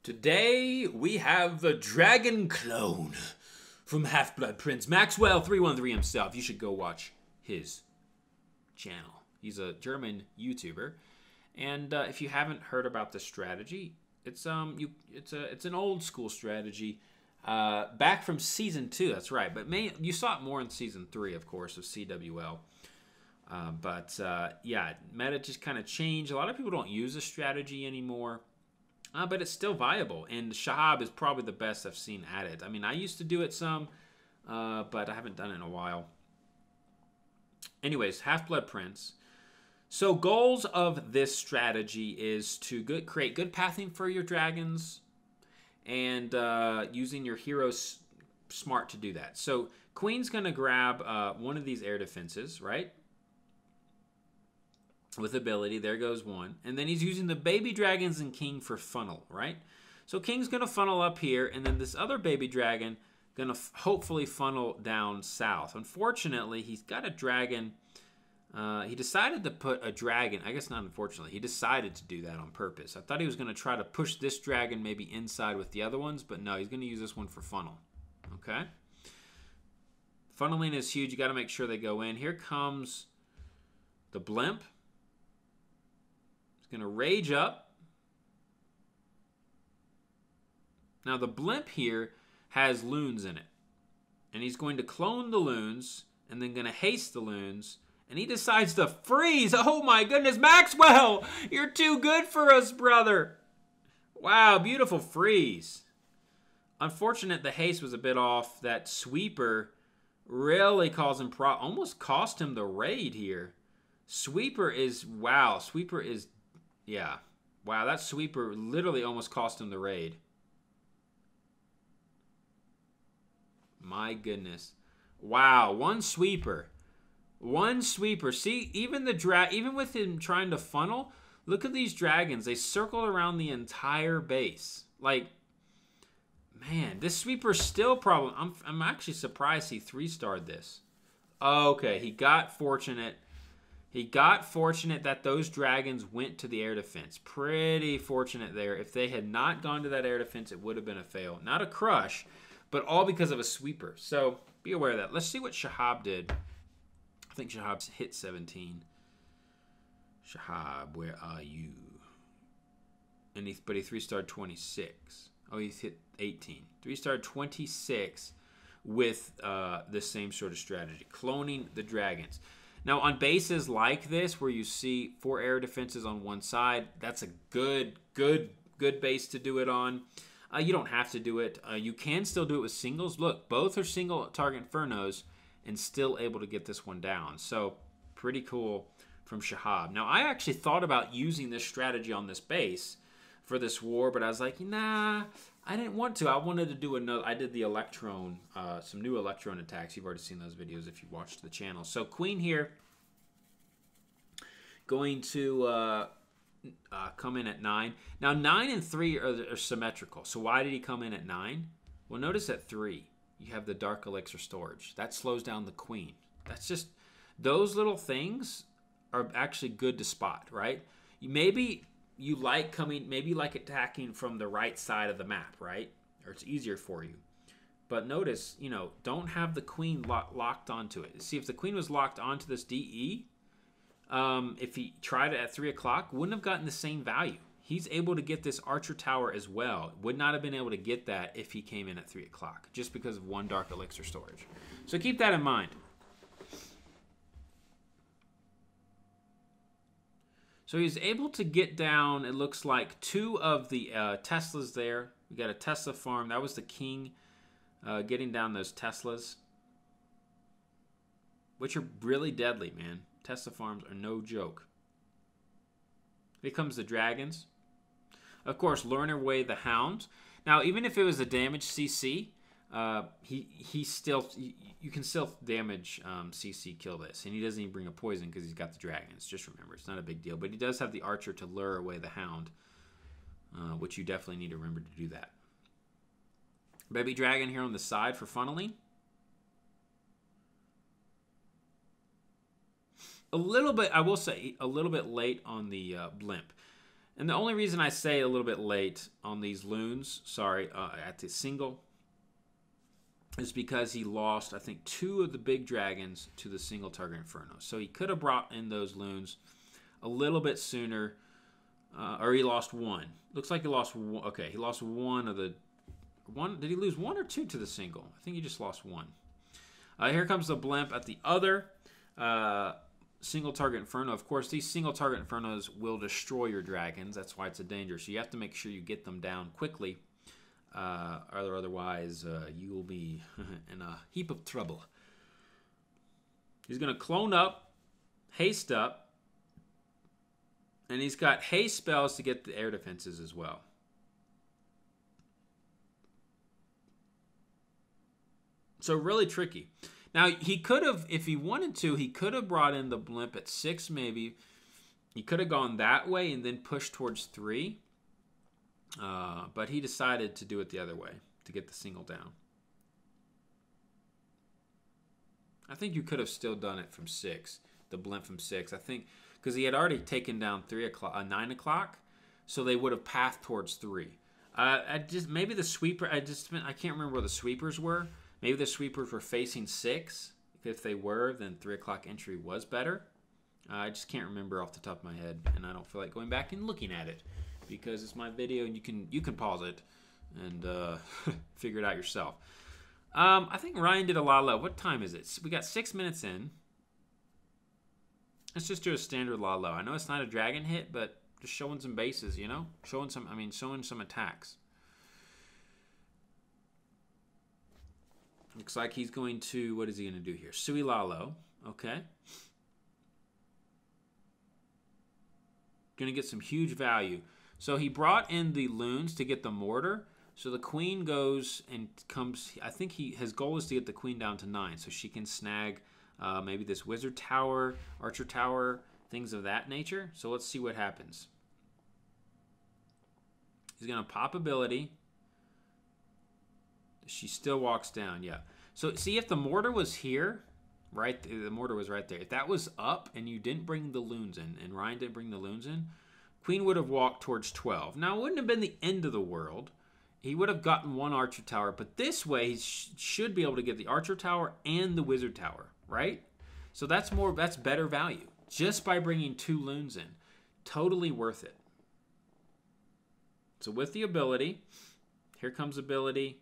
Today we have the dragon clone from Half-Blood Prince, Maxwell 313 himself. You should go watch his channel. He's a German YouTuber, and if you haven't heard about this strategy, it's an old school strategy back from season 2. That's right, but you saw it more in season 3, of course, of CWL. Yeah, meta just kind of changed. A lot of people don't use this strategy anymore. But it's still viable, and Shahab is probably the best I've seen at it. I mean, I used to do it some, but I haven't done it in a while. Anyways, Half-Blood Prince. So goals of this strategy is to create good pathing for your dragons, and using your heroes smart to do that. So Queen's going to grab one of these air defenses, right? With ability, there goes one. And then he's using the baby dragons and king for funnel, right? So king's going to funnel up here, and then this other baby dragon going to hopefully funnel down south. Unfortunately, he's got a dragon. He decided to put a dragon. I guess not unfortunately. He decided to do that on purpose. I thought he was going to try to push this dragon maybe inside with the other ones, but no, he's going to use this one for funnel. Okay? Funneling is huge. You got to make sure they go in. Here comes the blimp. Going to rage up. Now the blimp here has loons in it, and he's going to clone the loons and then going to haste the loons, and he decides to freeze. Oh my goodness, Maxwell, you're too good for us, brother. Wow, beautiful freeze. Unfortunate the haste was a bit off. That sweeper really caused him almost cost him the raid here. Sweeper is yeah. Wow, that sweeper literally almost cost him the raid. My goodness. Wow, one sweeper. One sweeper. See, even with him trying to funnel, look at these dragons. They circled around the entire base. Like, man, this sweeper's still a problem. I'm actually surprised he 3-starred this. Okay, he got fortunate. He got fortunate that those dragons went to the air defense. Pretty fortunate there. If they had not gone to that air defense, it would have been a fail. Not a crush, but all because of a sweeper. So be aware of that. Let's see what Shahab did. I think Shahab's hit 17. Shahab, where are you? And but he 3-starred 26. Oh, he's hit 18. 3-starred 26 with the same sort of strategy. Cloning the dragons. Now, on bases like this, where you see 4 air defenses on one side, that's a good base to do it on. You don't have to do it. You can still do it with singles. Look, both are single target Infernos and still able to get this one down. So, pretty cool from Shahab. Now, I actually thought about using this strategy on this base for this war, but I was like, nah, I didn't want to. I wanted to do another. I did the Electron, some new Electron attacks. You've already seen those videos if you watched the channel. So Queen here going to come in at 9. Now 9 and 3 are symmetrical. So why did he come in at 9? Well, notice at 3 you have the Dark Elixir storage. That slows down the Queen. That's just, those little things are actually good to spot, right? Maybe you like attacking from the right side of the map, right? Or it's easier for you. But notice, don't have the Queen locked onto it. See, if the Queen was locked onto this DE, if he tried it at 3 o'clock, wouldn't have gotten the same value. He's able to get this Archer Tower as well. Would not have been able to get that if he came in at 3 o'clock, just because of 1 Dark Elixir storage. So keep that in mind. So he's able to get down, it looks like, 2 of the Teslas there. We got a Tesla farm. That was the king getting down those Teslas, which are really deadly, man. Tesla farms are no joke. Here comes the dragons. Of course, luring away the hound. Now, even if it was a damage CC, you can still damage CC kill this, and he doesn't even bring a poison because he's got the dragons. Just remember, it's not a big deal, but he does have the archer to lure away the hound, which you definitely need to remember to do that. Baby dragon here on the side for funneling. A little bit, I will say, a little bit late on the blimp. And the only reason I say a little bit late on these loons, sorry, at the single, is because he lost, I think, 2 of the big dragons to the single target Inferno. So he could have brought in those loons a little bit sooner, or he lost 1. Looks like he lost 1. Okay, he lost 1 of the... Did he lose 1 or 2 to the single? I think he just lost 1. Here comes the blimp at the other single target Inferno. Of course, these single target Infernos will destroy your dragons. That's why it's a danger. So you have to make sure you get them down quickly. Otherwise, you will be in a heap of trouble. He's going to clone up, haste up, and he's got haste spells to get the air defenses as well. So really tricky. Now, he could have, if he wanted to, he could have brought in the blimp at 6 maybe. He could have gone that way and then pushed towards 3. But he decided to do it the other way, to get the single down. I think you could have still done it from 6, the blimp from 6. I think, because he had already taken down 9 o'clock, so they would have pathed towards 3. Maybe the sweeper, I can't remember where the sweepers were. Maybe the sweepers were facing 6. If they were, then 3 o'clock entry was better. I just can't remember off the top of my head, and I don't feel like going back and looking at it because it's my video, and you can pause it and figure it out yourself. I think Ryan did a LaLo. What time is it? We got 6 minutes in. Let's just do a standard LaLo. I know it's not a dragon hit, but just showing some bases, you know, showing some attacks. Looks like he's going to, what is he going to do here? Sui LaLo, okay. Going to get some huge value. So he brought in the loons to get the mortar. So the queen goes and comes, I think his goal is to get the queen down to 9 so she can snag maybe this wizard tower, archer tower, things of that nature. So let's see what happens. He's going to pop ability. She still walks down, yeah. So see, if the mortar was here, right, the mortar was right there. If that was up and you didn't bring the loons in, and Ryan didn't bring the loons in, queen would have walked towards 12. Now, it wouldn't have been the end of the world. He would have gotten 1 archer tower, but this way he should be able to get the archer tower and the wizard tower, right? So that's better value just by bringing 2 loons in. Totally worth it. So with the ability, here comes ability.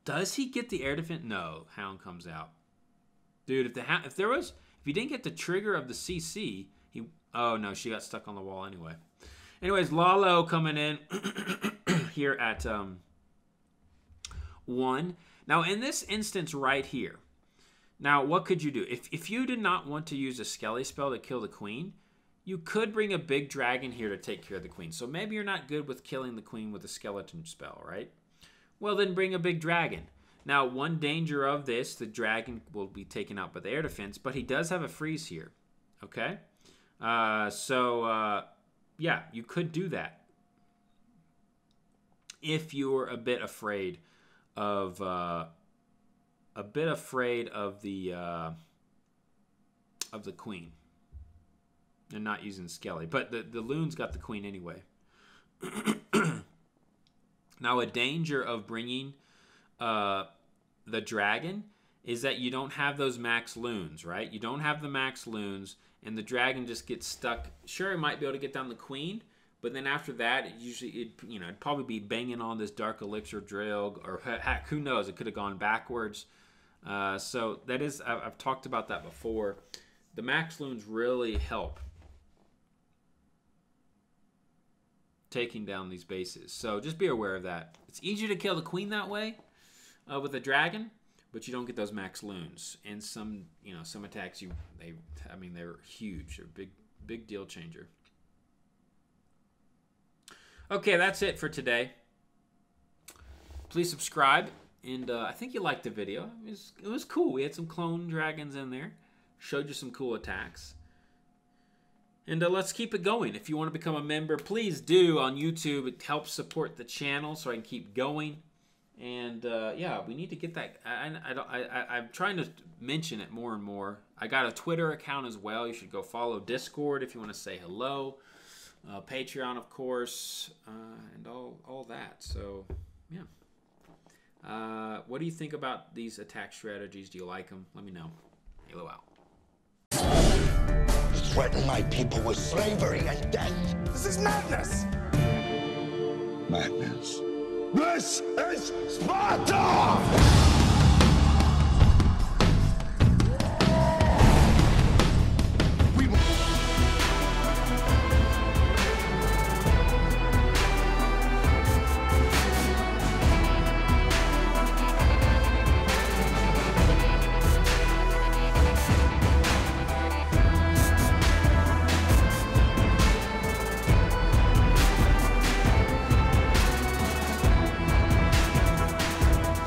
Does he get the air defense? No, Hound comes out. Dude, if he didn't get the trigger of the CC, oh no, she got stuck on the wall anyway. Anyways, LaLo coming in here at 1. Now in this instance right here, now what could you do? If you did not want to use a Skelly spell to kill the queen, you could bring a big dragon here to take care of the queen. So maybe you're not good with killing the queen with a skeleton spell, right? Well, then bring a big dragon. Now, one danger of this, the dragon will be taken out by the air defense, but he does have a freeze here, okay? Yeah, you could do that if you're a bit afraid of the queen and not using Skelly. But the loon's got the queen anyway. Now, a danger of bringing the dragon is that you don't have those max loons, right? You don't have the max loons, and the dragon just gets stuck. Sure, it might be able to get down the queen, but then after that, it'd probably be banging on this dark elixir drill, or heck, who knows? It could have gone backwards. So that is, I've talked about that before. The max loons really help taking down these bases. So just be aware of that. It's easier to kill the queen that way with a dragon, but you don't get those max loons. And some attacks they're huge. They're big deal changer. Okay, that's it for today. Please subscribe, and I think you liked the video. It was cool. We had some clone dragons in there. Showed you some cool attacks. And let's keep it going. If you want to become a member, please do on YouTube. It helps support the channel so I can keep going. And yeah, we need to get that. I'm trying to mention it more and more. I got a Twitter account as well. You should go follow Discord if you want to say hello. Patreon, of course, and all that. So, yeah. What do you think about these attack strategies? Do you like them? Let me know. LaLo out. Threaten my people with slavery and death. This is madness. Madness. This is Sparta!